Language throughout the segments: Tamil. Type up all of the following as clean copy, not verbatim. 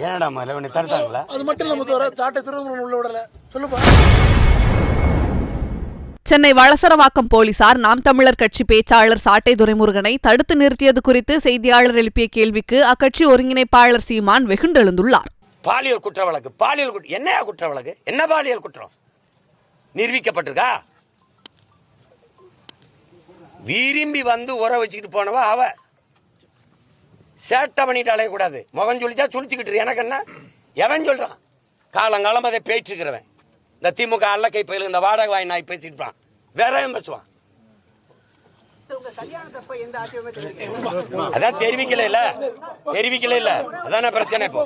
ஏடா மலை உன்னை தடுத்தாங்களா? அது மட்டும் இல்ல முத்துவர சாட்டை திரும்ப உள்ள விடல சொல்லுப்பா. சென்னை வளசரவாக்கம் போலீசார் நாம் தமிழர் கட்சி பேச்சாளர் சாட்டை துரைமுருகனை தடுத்து நிறுத்தியது குறித்து செய்தியாளர் எழுப்பிய கேள்விக்கு அக்கட்சி ஒருங்கிணைப்பாளர் சீமான் வெகுண்டெழுந்துள்ளார். பாலியல் குற்ற வழக்கு, என்ன குற்ற வழக்கு, என்ன பாலியல் குற்றம் நிரூபிக்கப்பட்டிருக்கா? விரும்பி வந்து உர வச்சுக்கிட்டு போனவ அவ சேட்டை பண்ணிட்டு அலையக்கூடாது. முகம் சொல்லிச்சா சுழிச்சுக்கிட்டு எனக்கு என்ன எவன் சொல்றான்? காலங்காலம் அதை பேச்சு இருக்கிறவன் இந்த திமுக அல்ல கை பயில இந்த வாடகை வாங்கி நாய் பேசிட்டு வேற பேசுவான். அதான் தெரிவிக்கல இல்ல அதான பிரச்சனை. இப்போ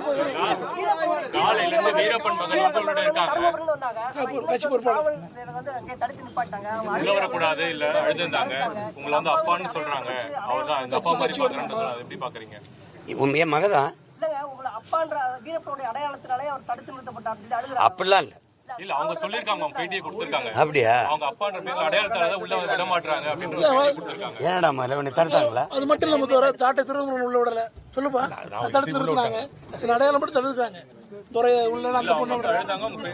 வரக்கூடாது இல்ல அழுதுந்தாங்க உங்களை வந்து அப்பான்னு சொல்றாங்க. அவர்தான் எங்க அப்பா மாதிரி பாக்குறாங்க. எப்படி பாக்குறீங்க? என் மகதான் அப்படிலாம் இல்ல. இல்ல அவங்க சொல்லிருக்காங்க, அவங்க பேட்டியை கொடுத்திருக்காங்க. அப்படியா? அவங்க அப்பான்ற பேர்ல அடையாளத்தால உள்ள விட மாட்டாங்க அப்படின்ற கொடுத்திருக்காங்க. ஏடா மலை உன்னை தடுத்தாங்களா? அது மட்டும் இல்ல முத்துவர சாட்டை திரும்ப உள்ள விடல சொல்லுப்பா. தடுத்து நிறுத்தினாங்க. சில அடையாளம் மட்டும் தடுத்துட்டாங்க. துறை உள்ள அந்த பொண்ணு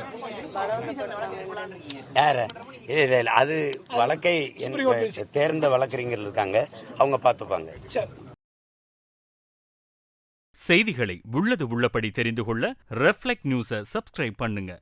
யாரு? அது வழக்கை தேர்ந்த வழக்கறிஞர்கள் இருக்காங்க, அவங்க பாத்துப்பாங்க. செய்திகளை உள்ளது உள்ளபடி தெரிந்து கொள்ள ரெஃப்ளெக்ட் நியூஸை சப்ஸ்கிரைப் பண்ணுங்க.